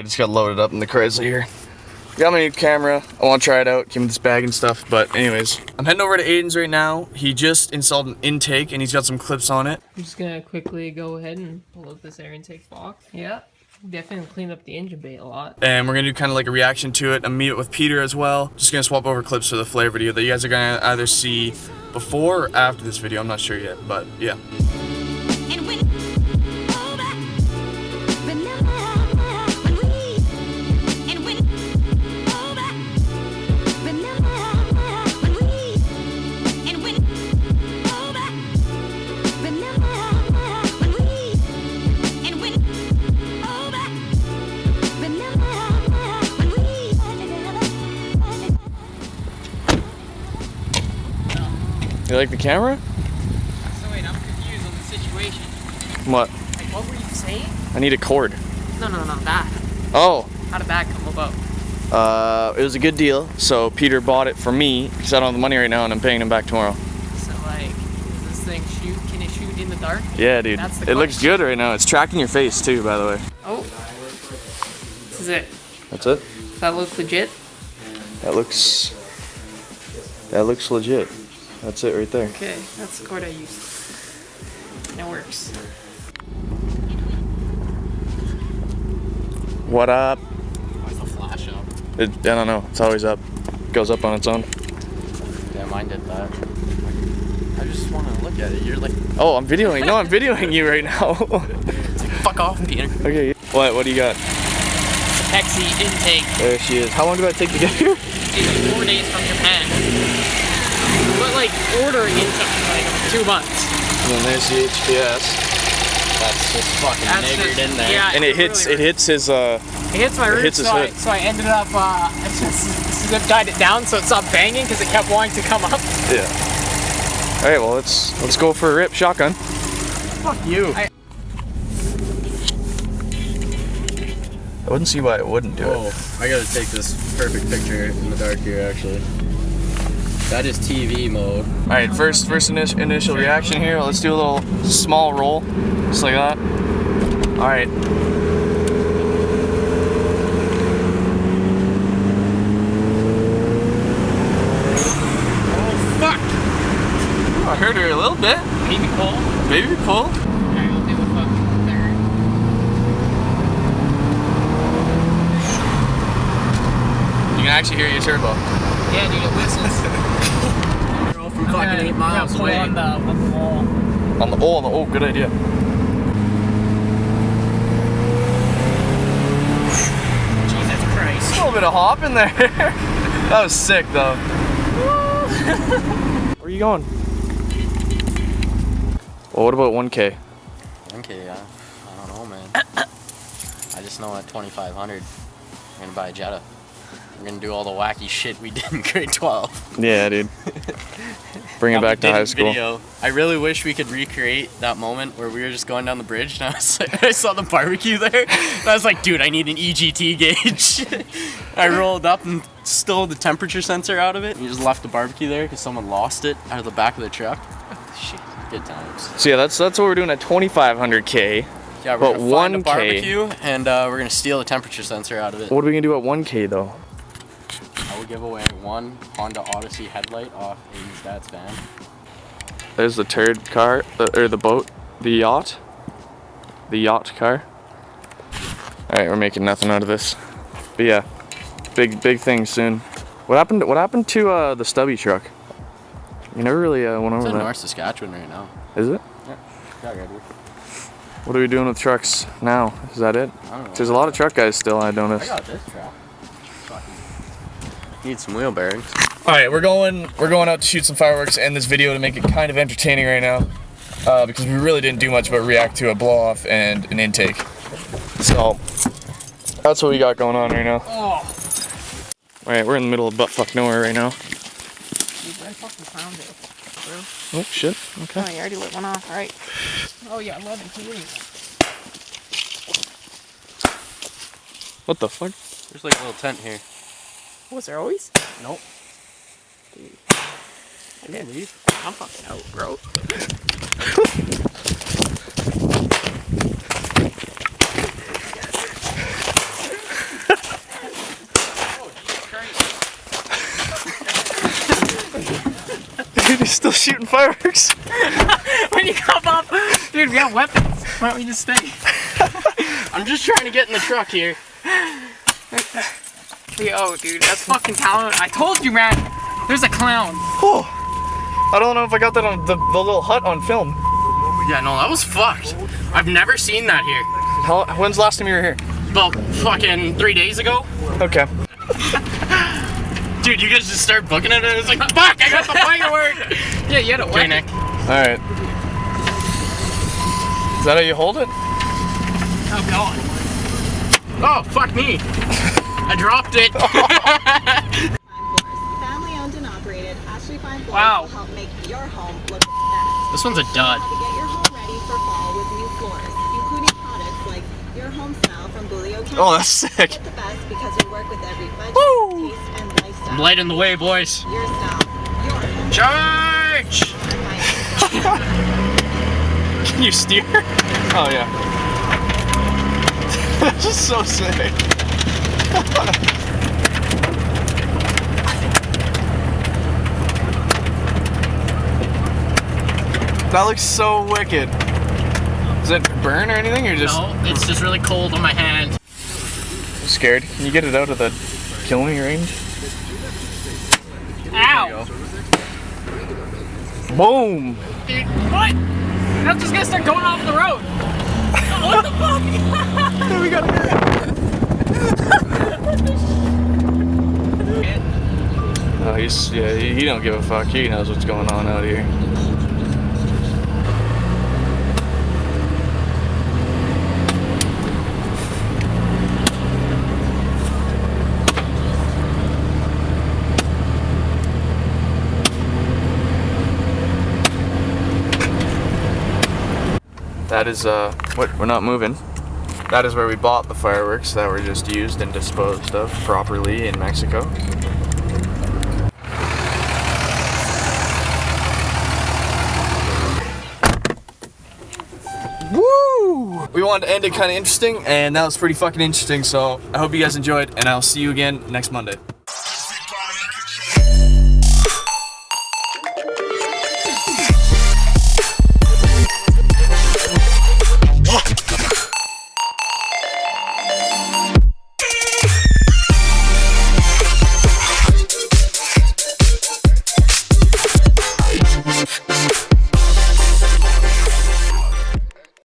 just got loaded up in the Chrysler here. Got my new camera. I want to try it out, came with this bag and stuff, but anyways. I'm heading over to Aden's right now. He just installed an intake and he's got some clips on it. I'm just gonna quickly go ahead and pull up this air intake block. Yeah, definitely cleaned up the engine bay a lot. And we're gonna do kind of like a reaction to it and meet it with Peter as well. Just gonna swap over clips for the flare video that you guys are gonna either see before or after this video. I'm not sure yet, but yeah. You like the camera? So wait, I'm confused on the situation. What? Like, what were you saying? I need a cord. No, that. Oh. How did that come about? It was a good deal. So Peter bought it for me because I don't have the money right now and I'm paying him back tomorrow. So like, does this thing shoot? Can it shoot in the dark? Yeah, dude. It looks good right now. It's tracking your face too, by the way. Oh. This is it. That's it? Does that look legit? That looks legit. That's it right there. Okay, that's the cord I used. And it works. What up? Why's the flash up? I don't know. It's always up. It goes up on its own. Yeah, mine did that. I just want to look at it. You're like... Oh, I'm videoing. No, I'm videoing you right now. Fuck off, Peter. Okay. What do you got? Hexy intake. There she is. How long did that take to get here? It's like 4 days from Japan. But like ordering in something like 2 months. And then there's the HPS. That's just fucking niggered in there. Yeah, And it hits his It hits my roof, hits his hood. so I ended up I just zip tied it down so it stopped banging because it kept wanting to come up. Yeah. All right, well let's go for a rip shotgun. Fuck you. I wouldn't see why it wouldn't do it. I gotta take this perfect picture in the dark here, actually. That is TV mode. All right, first initial reaction here. Let's do a little small roll, just like that. All right. Oh fuck! I heard her a little bit. Maybe pull. Maybe pull. Alright, we'll do a fucking third. You can actually hear your turbo. Yeah, dude, it whistles. From fucking 8 miles pull away. on the wall. Oh, good idea. Jesus Christ. A little bit of hop in there. That was sick though. Where are you going? Well, what about 1K? 1K, yeah. I don't know, man. I just know at 2,500, I'm gonna buy a Jetta. We're gonna do all the wacky shit we did in grade 12. Yeah, dude. Bring it back to high school. Video. I really wish we could recreate that moment where we were just going down the bridge and I was like, I saw the barbecue there. And I was like, dude, I need an EGT gauge. I rolled up and stole the temperature sensor out of it. And you just left the barbecue there because someone lost it out of the back of the truck. Shit, good times. So yeah, that's what we're doing at 2,500K. Yeah, we're But gonna find a 1K. barbecue and we're gonna steal the temperature sensor out of it. What are we gonna do at 1K though? I will give away one Honda Odyssey headlight off Aiden's dad's van. There's the turd car, or the boat, the yacht car. All right, we're making nothing out of this. But yeah, big things soon. What happened to the stubby truck? You never really went over It's in that. North Saskatchewan right now. Is it? Yeah. Yeah, What are we doing with trucks now? Is that it? I don't know. There's a lot of truck guys still, I I noticed. got this truck. Need some wheel bearings. All right, we're going out to shoot some fireworks and this video to make it kind of entertaining right now, because we really didn't do much but react to a blow off and an intake. So that's what we got going on right now. Oh. All right, we're in the middle of buttfuck nowhere right now. Dude, I fucking found it. Oh shit. Okay. Oh, you already lit one off. All right. Oh yeah, 11 heating. What the fuck? There's like a little tent here. Was there always? Nope. Dude. Okay, leave. I'm fucking out, bro. Dude, he's still shooting fireworks. When you come up, dude, we have weapons. Why don't we just stay? I'm just trying to get in the truck here. Yo, dude, that's fucking talent. I told you, man. There's a clown. Oh, I don't know if I got that on the little hut on film. Yeah, no, that was fucked. I've never seen that here. When's the last time you were here? About fucking 3 days ago. Okay. Dude, you guys just start booking it and it's like, fuck, I got the firework! Yeah, you had a Okay, Nick. Alright. Is that how you hold it? Oh, God. Oh, fuck me. I dropped it. Family owned and operated, Ashley Fine Floors Wow. will help make your home look its best. This one's a dud. To get your home ready for fall with new floors, including products like Your Home Smell from Bulio Campus. Oh, that's sick. Get the best because we work with every budget, Woo! taste, and lifestyle. I'm lighting the way, boys. Your style, your home. Charge! Can you steer? Oh, yeah. That's just so sick. That looks so wicked. Does it burn or anything, or just... No, it's just really cold on my hand. Scared? Can you get it out of the killing range? Ow. Boom! Dude, what? I'm just gonna start going off the road. What the fuck? We got Oh, he don't give a fuck. He knows what's going on out here. That is, what, we're not moving. That is where we bought the fireworks that were just used and disposed of properly in Mexico. Woo! We wanted to end it kind of interesting, and that was pretty fucking interesting, so I hope you guys enjoyed, and I'll see you again next Monday.